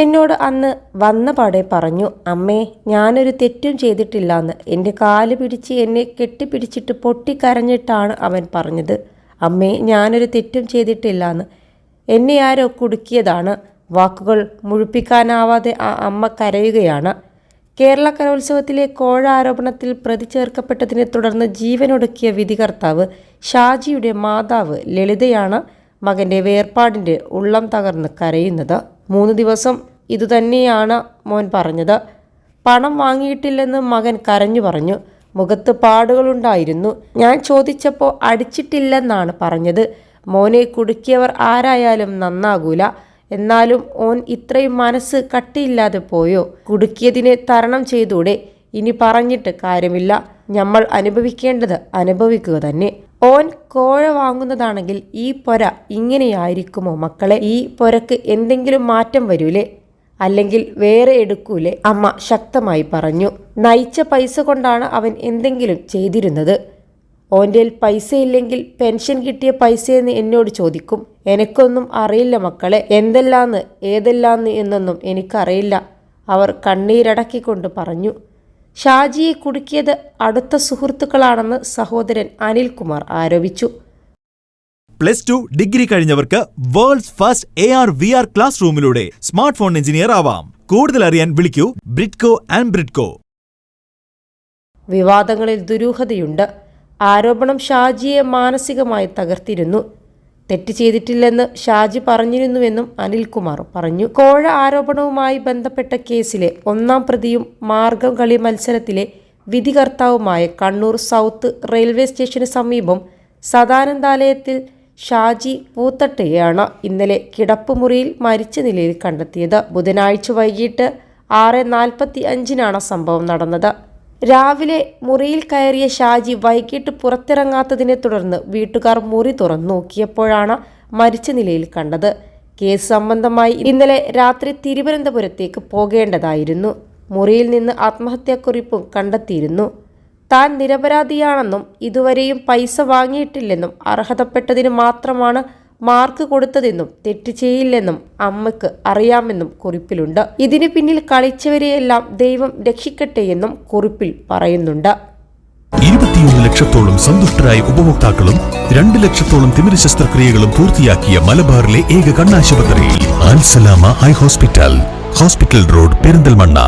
എന്നോട് അന്ന് വന്നപാടെ പറഞ്ഞു, അമ്മേ ഞാനൊരു തെറ്റും ചെയ്തിട്ടില്ലാന്ന്. എൻ്റെ കാല് പിടിച്ച് എന്നെ കെട്ടിപ്പിടിച്ചിട്ട് പൊട്ടിക്കരഞ്ഞിട്ടാണ് അവൻ പറഞ്ഞത്. അമ്മേ ഞാനൊരു തെറ്റും ചെയ്തിട്ടില്ലാന്ന്, എന്നെ ആരോ കുടുക്കിയതാണ്. വാക്കുകൾ മുഴുപ്പിക്കാനാവാതെ ആ അമ്മ കരയുകയാണ്. കേരള കലോത്സവത്തിലെ കോഴ ആരോപണത്തിൽ പ്രതി ചേർക്കപ്പെട്ടതിനെ തുടർന്ന് ജീവനൊടുക്കിയ വിധികർത്താവ് ഷാജിയുടെ മാതാവ് ലളിതയാണ് മകൻ്റെ വേർപാടിൻ്റെ ഉള്ളം തകർന്ന് കരയുന്നത്. 3 ദിവസം ഇതുതന്നെയാണ് മോൻ പറഞ്ഞത്. പണം വാങ്ങിയിട്ടില്ലെന്ന് മകൻ കരഞ്ഞു പറഞ്ഞു. മുഖത്ത് പാടുകളുണ്ടായിരുന്നു. ഞാൻ ചോദിച്ചപ്പോൾ അടിച്ചിട്ടില്ലെന്നാണ് പറഞ്ഞത്. മോനെ കുടുക്കിയവർ ആരായാലും നന്നാകൂല. എന്നാലും ഓൻ ഇത്രയും മനസ്സ് കട്ടിയില്ലാതെ പോയോ? കുടുക്കിയതിനെ തരണം ചെയ്തൂടെ? ഇനി പറഞ്ഞിട്ട് കാര്യമില്ല. നമ്മൾ അനുഭവിക്കേണ്ടത് അനുഭവിക്കുക തന്നെ. ഓൻ കോഴ വാങ്ങുന്നതാണെങ്കിൽ ഈ പൊര ഇങ്ങനെയായിരിക്കുമോ മക്കളെ? ഈ പൊരക്ക് എന്തെങ്കിലും മാറ്റം വരൂലേ? അല്ലെങ്കിൽ വേറെ എടുക്കൂലേ? അമ്മ ശക്തമായി പറഞ്ഞു. നയിച്ച പൈസ കൊണ്ടാണ് അവൻ എന്തെങ്കിലും ചെയ്തിരുന്നത്. ഓൻ്റെ പൈസ ഇല്ലെങ്കിൽ പെൻഷൻ കിട്ടിയ പൈസയെന്ന് എന്നോട് ചോദിക്കും. എനിക്കൊന്നും അറിയില്ല മക്കളെ, എന്തെല്ലാന്ന് ഏതെല്ലാന്ന് എന്നൊന്നും എനിക്കറിയില്ല, അവർ കണ്ണീരടക്കിക്കൊണ്ട് പറഞ്ഞു. ഷാജിയെ കുടുക്കിയത് അടുത്ത സുഹൃത്തുക്കളാണെന്ന് സഹോദരൻ അനിൽകുമാർ ആരോപിച്ചു. +2 ഡിഗ്രി കഴിഞ്ഞവർക്ക് വേൾഡ്സ് ഫസ്റ്റ് AR/VR ക്ലാസ് റൂമിലൂടെ സ്മാർട്ട് ഫോൺ എഞ്ചിനീയർ ആവാം. കൂടുതൽ അറിയാൻ വിളിക്കൂ ബ്രിഡ്കോ ആൻഡ് ബ്രിഡ്കോ. വിവാദങ്ങളിൽ ദുരൂഹതയുണ്ട്. ആരോപണം ഷാജിയെ മാനസികമായി തകർത്തിരുന്നു. തെറ്റ് ചെയ്തിട്ടില്ലെന്ന് ഷാജി പറഞ്ഞിരുന്നുവെന്നും അനിൽകുമാർ പറഞ്ഞു. കോഴ ആരോപണവുമായി ബന്ധപ്പെട്ട കേസിലെ 1-ാം പ്രതിയും മാർഗം കളി മത്സരത്തിലെ വിധികർത്താവുമായ കണ്ണൂർ സൗത്ത് റെയിൽവേ സ്റ്റേഷന് സമീപം സദാനന്ദാലയത്തിൽ ഷാജി പൂത്തട്ടയെയാണ് ഇന്നലെ കിടപ്പുമുറിയിൽ മരിച്ച നിലയിൽ കണ്ടെത്തിയത്. ബുധനാഴ്ച വൈകിട്ട് 6:45-നാണ് സംഭവം നടന്നത്. രാവിലെ മുറിയിൽ കയറിയ ഷാജി വൈകിട്ട് പുറത്തിറങ്ങാത്തതിനെ തുടർന്ന് വീട്ടുകാർ മുറി തുറന്നു നോക്കിയപ്പോഴാണ് മരിച്ച നിലയിൽ കണ്ടത്. കേസ് സംബന്ധമായി ഇന്നലെ രാത്രി തിരുവനന്തപുരത്തേക്ക് പോകേണ്ടതായിരുന്നു. മുറിയിൽ നിന്ന് ആത്മഹത്യാക്കുറിപ്പും കണ്ടെത്തിയിരുന്നു. താൻ നിരപരാധിയാണെന്നും ഇതുവരെയും പൈസ വാങ്ങിയിട്ടില്ലെന്നും അർഹതപ്പെട്ടതിന് മാത്രമാണ് മാർക്ക് കൊടുത്തതെന്നും തെറ്റ് ചെയ്യില്ലെന്നും അമ്മയ്ക്ക് അറിയാമെന്നും കുറിപ്പിലുണ്ട്. ഇതിന് പിന്നിൽ കളിച്ചവരെയെല്ലാം ദൈവം രക്ഷിക്കട്ടെയെന്നും കുറിപ്പിൽ പറയുന്നുണ്ട്. 21 ലക്ഷത്തോളം സന്തുഷ്ടരായ ഉപഭോക്താക്കളും 2 ലക്ഷത്തോളം തിമിര ശസ്ത്രക്രിയകളും പൂർത്തിയാക്കിയ മലബാറിലെ ഏക കണ്ണാശുപത്രി അൽ സലാമ ഹൈ ഹോസ്പിറ്റൽ റോഡ് പെരിന്തൽമണ്ണ.